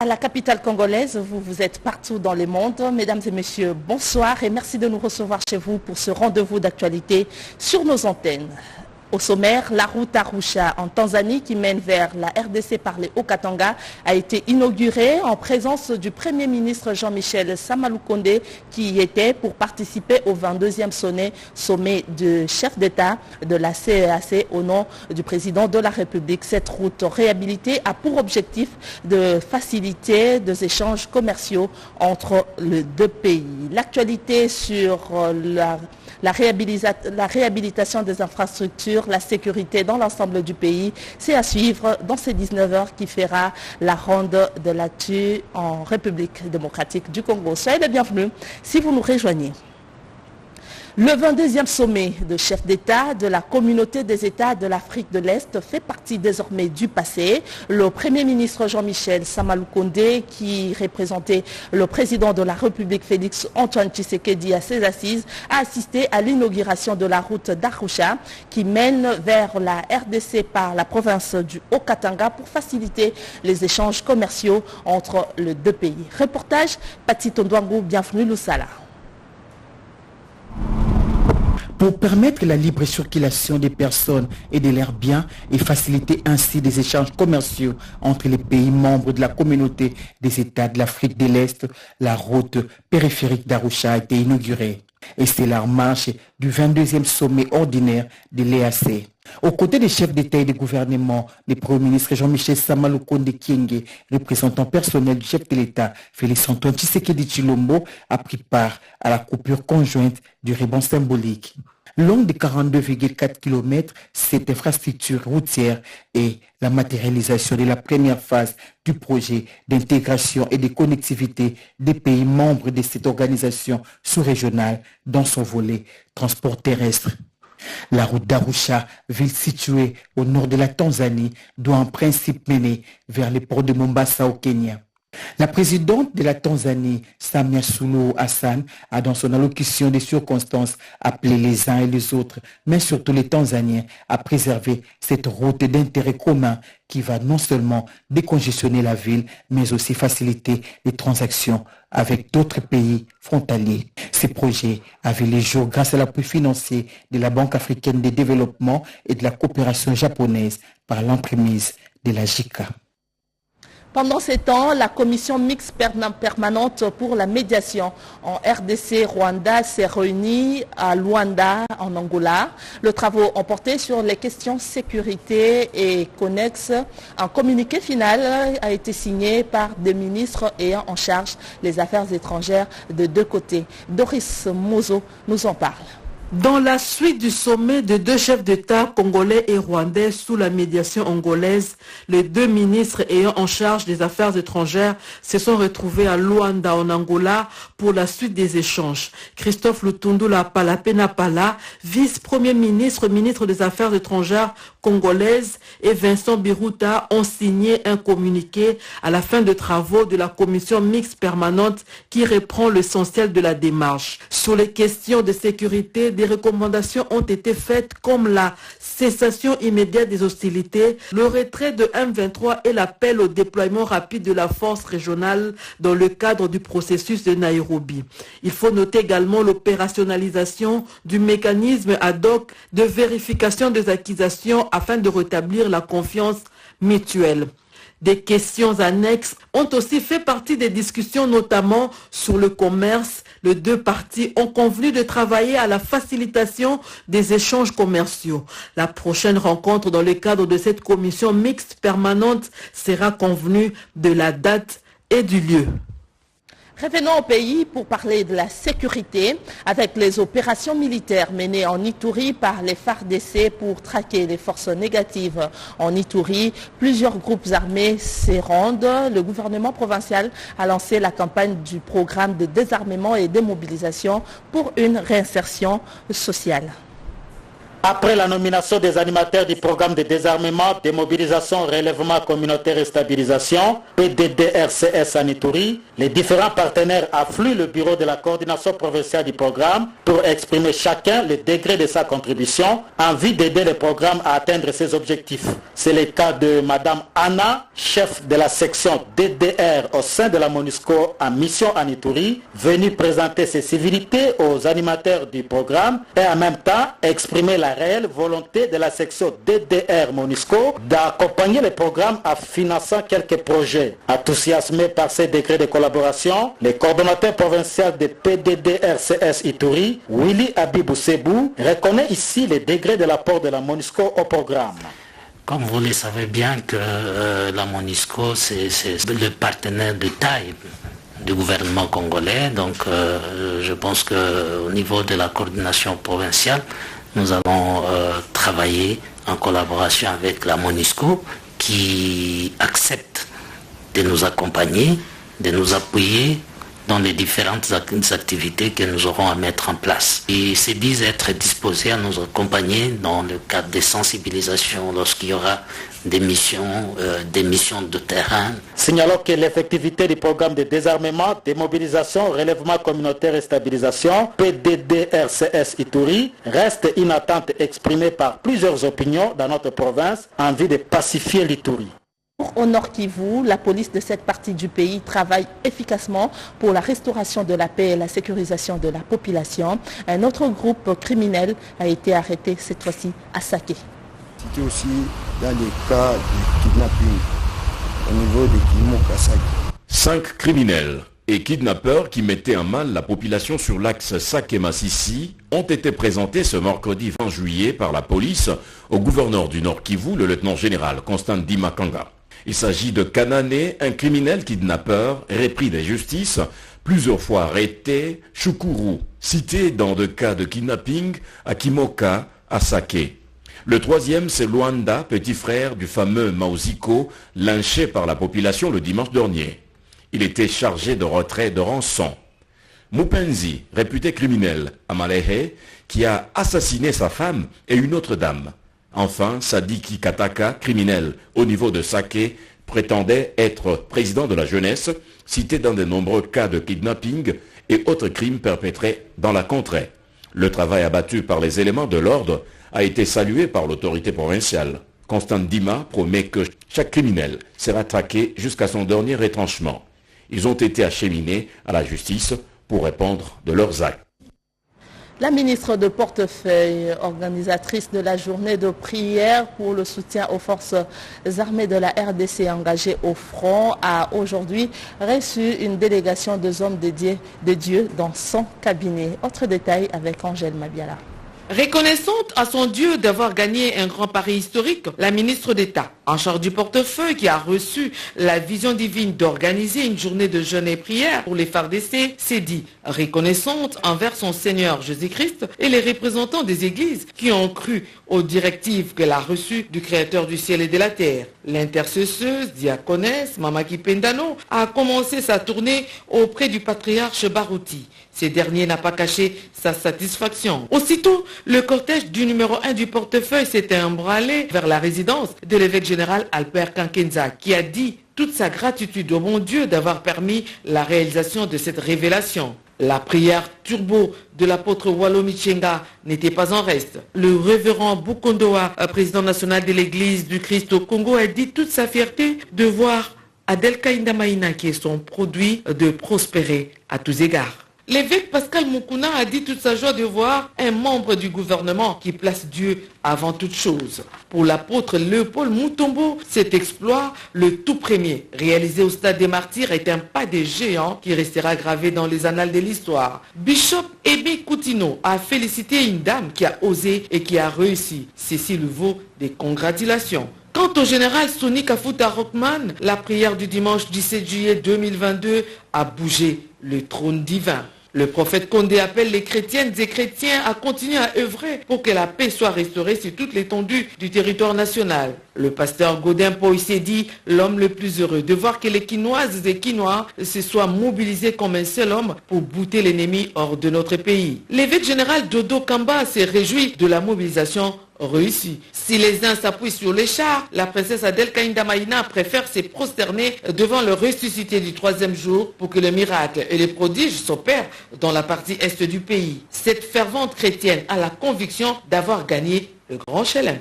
À la capitale congolaise, vous êtes partout dans le monde. Mesdames et messieurs, bonsoir et merci de nous recevoir chez vous pour ce rendez-vous d'actualité sur nos antennes. Au sommaire, la route Arusha en Tanzanie qui mène vers la RDC par les Haut-Katanga a été inaugurée en présence du Premier ministre Jean-Michel Samalukonde qui y était pour participer au 22e sommet de chef d'État de la CEAC au nom du président de la République. Cette route réhabilitée a pour objectif de faciliter des échanges commerciaux entre les deux pays. L'actualité sur la réhabilitation des infrastructures, la sécurité dans l'ensemble du pays, c'est à suivre dans ces 19 heures qui fera la ronde de l'actu en République démocratique du Congo. Soyez les bienvenus si vous nous rejoignez. Le 22e sommet de chefs d'État de la communauté des États de l'Afrique de l'Est fait partie désormais du passé. Le Premier ministre Jean-Michel Samalukonde, qui représentait le président de la République Félix Antoine Tshisekedi à ses assises, a assisté à l'inauguration de la route d'Arusha qui mène vers la RDC par la province du Haut-Katanga pour faciliter les échanges commerciaux entre les deux pays. Reportage Pati Tondouangou, bienvenue Loussala. Pour permettre la libre circulation des personnes et de leurs biens et faciliter ainsi des échanges commerciaux entre les pays membres de la communauté des États de l'Afrique de l'Est, la route périphérique d'Arusha a été inaugurée. Et c'est la marche du 22e sommet ordinaire de l'EAC. Aux côtés des chefs d'État et de gouvernement, le Premier ministre Jean-Michel Samalukonde Kyenge, représentant personnel du chef de l'État Félix Antoine Tshisekedi Tshilombo, a pris part à la coupure conjointe du ruban symbolique. Longue de 42,4 km, cette infrastructure routière est la matérialisation de la première phase du projet d'intégration et de connectivité des pays membres de cette organisation sous-régionale dans son volet transport terrestre. La route d'Arusha, ville située au nord de la Tanzanie, doit en principe mener vers le port de Mombasa au Kenya. La présidente de la Tanzanie, Samia Suluhu Hassan, a dans son allocution des circonstances appelé les uns et les autres, mais surtout les Tanzaniens, à préserver cette route d'intérêt commun qui va non seulement décongestionner la ville, mais aussi faciliter les transactions avec d'autres pays frontaliers. Ces projets avaient les jours grâce à l'appui financier de la Banque africaine de développement et de la coopération japonaise par l'entremise de la JICA. Pendant ces temps, la commission mixte permanente pour la médiation en RDC-Rwanda s'est réunie à Luanda, en Angola. Les travaux ont porté sur les questions sécurité et connexes. Un communiqué final a été signé par des ministres ayant en charge les affaires étrangères de deux côtés. Doris Mozo nous en parle. Dans la suite du sommet de deux chefs d'État congolais et rwandais sous la médiation angolaise, les deux ministres ayant en charge des affaires étrangères se sont retrouvés à Luanda en Angola pour la suite des échanges. Christophe Lutundula Palapena Pala, vice-premier ministre, ministre des Affaires étrangères congolaises, et Vincent Biruta ont signé un communiqué à la fin des travaux de la commission mixte permanente qui reprend l'essentiel de la démarche. Sur les questions de sécurité, des recommandations ont été faites comme la cessation immédiate des hostilités, le retrait de M23 et l'appel au déploiement rapide de la force régionale dans le cadre du processus de Nairobi. Il faut noter également l'opérationnalisation du mécanisme ad hoc de vérification des accusations afin de rétablir la confiance mutuelle. Des questions annexes ont aussi fait partie des discussions, notamment sur le commerce. Les deux parties ont convenu de travailler à la facilitation des échanges commerciaux. La prochaine rencontre dans le cadre de cette commission mixte permanente sera convenue de la date et du lieu. Revenons au pays pour parler de la sécurité avec les opérations militaires menées en Ituri par les FARDC pour traquer les forces négatives en Ituri. Plusieurs groupes armés s'y rendent. Le gouvernement provincial a lancé la campagne du programme de désarmement et démobilisation pour une réinsertion sociale. Après la nomination des animateurs du programme de désarmement, démobilisation, relèvement communautaire et stabilisation, PDDRCS à Ituri, les différents partenaires affluent le bureau de la coordination provinciale du programme pour exprimer chacun le degré de sa contribution en vue d'aider le programme à atteindre ses objectifs. C'est le cas de Madame Anna, chef de la section DDR au sein de la MONUSCO en mission à Ituri, venue présenter ses civilités aux animateurs du programme et en même temps exprimer la réelle volonté de la section DDR MONUSCO d'accompagner le programme en finançant quelques projets. Enthousiasmé par ces décrets de collaboration, le coordonnateur provincial de PDDRCS Ituri, Willy Abibou Sebou, reconnaît ici les degrés de l'apport de la MONUSCO au programme. Comme vous le savez bien que la MONUSCO, c'est le partenaire de taille du gouvernement congolais. Donc je pense qu'au niveau de la coordination provinciale, nous allons travailler en collaboration avec la MONUSCO qui accepte de nous accompagner, de nous appuyer dans les différentes activités que nous aurons à mettre en place. Ils se disent être disposés à nous accompagner dans le cadre des sensibilisations lorsqu'il y aura des missions de terrain. Signalons que l'effectivité du programme de désarmement, démobilisation, relèvement communautaire et stabilisation, PDDRCS Ituri, reste une attente exprimée par plusieurs opinions dans notre province en vue de pacifier l'Ituri. Au Nord Kivu, la police de cette partie du pays travaille efficacement pour la restauration de la paix et la sécurisation de la population. Un autre groupe criminel a été arrêté cette fois-ci à Saké. C'était aussi dans les cas de kidnapping au niveau de Kimoka-Saké. 5 criminels et kidnappeurs qui mettaient en mal la population sur l'axe Saké-Massissi ont été présentés ce mercredi 20 juillet par la police au gouverneur du Nord Kivu, le lieutenant-général Constant Dimakanga. Il s'agit de Kanané, un criminel kidnappeur repris de justice, plusieurs fois arrêté, Chukuru, cité dans deux cas de kidnapping à Kimoka, à Saké. Le troisième, c'est Luanda, petit frère du fameux Mauziko, lynché par la population le dimanche dernier. Il était chargé de retrait de rançon. Mupenzi, réputé criminel à Malehe, qui a assassiné sa femme et une autre dame. Enfin, Sadiki Kataka, criminel au niveau de Saké, prétendait être président de la jeunesse, cité dans de nombreux cas de kidnapping et autres crimes perpétrés dans la contrée. Le travail abattu par les éléments de l'ordre a été salué par l'autorité provinciale. Constant Dima promet que chaque criminel sera traqué jusqu'à son dernier retranchement. Ils ont été acheminés à la justice pour répondre de leurs actes. La ministre de portefeuille, organisatrice de la journée de prière pour le soutien aux forces armées de la RDC engagées au front, a aujourd'hui reçu une délégation de hommes de Dieu dans son cabinet. Autre détail avec Angèle Mabiala. Reconnaissante à son Dieu d'avoir gagné un grand pari historique, la ministre d'État en charge du portefeuille qui a reçu la vision divine d'organiser une journée de jeûne et prière pour les FARDC s'est dit reconnaissante envers son Seigneur Jésus-Christ et les représentants des églises qui ont cru aux directives qu'elle a reçues du Créateur du ciel et de la terre. L'intercesseuse, diaconesse Mamaki Pendano a commencé sa tournée auprès du patriarche Barouti. Ce dernier n'a pas caché sa satisfaction. Aussitôt, le cortège du numéro 1 du portefeuille s'était emballé vers la résidence de l'évêque général Albert Kankenza, qui a dit toute sa gratitude au bon Dieu d'avoir permis la réalisation de cette révélation. La prière turbo de l'apôtre Wallo Michenga n'était pas en reste. Le révérend Bukondoa, président national de l'église du Christ au Congo, a dit toute sa fierté de voir Adelka Indamaina, qui est son produit, de prospérer à tous égards. L'évêque Pascal Mukuna a dit toute sa joie de voir un membre du gouvernement qui place Dieu avant toute chose. Pour l'apôtre Léopold Mutombo, cet exploit, le tout premier, réalisé au stade des Martyrs, est un pas de géant qui restera gravé dans les annales de l'histoire. Bishop Ebe Koutino a félicité une dame qui a osé et qui a réussi. Ceci lui vaut des congratulations. Quant au général Sonny Kafuta Rockman, la prière du dimanche 17 juillet 2022 a bougé le trône divin. Le prophète Condé appelle les chrétiennes et chrétiens à continuer à œuvrer pour que la paix soit restaurée sur toute l'étendue du territoire national. Le pasteur Godin Poissé dit l'homme le plus heureux de voir que les Quinoises et Quinois se soient mobilisés comme un seul homme pour bouter l'ennemi hors de notre pays. L'évêque général Dodo Kamba s'est réjoui de la mobilisation réussie. Si les uns s'appuient sur les chars, la princesse Adel Kainda Maïna préfère se prosterner devant le ressuscité du 3e jour pour que le miracle et les prodiges s'opèrent dans la partie est du pays. Cette fervente chrétienne a la conviction d'avoir gagné le grand chelem.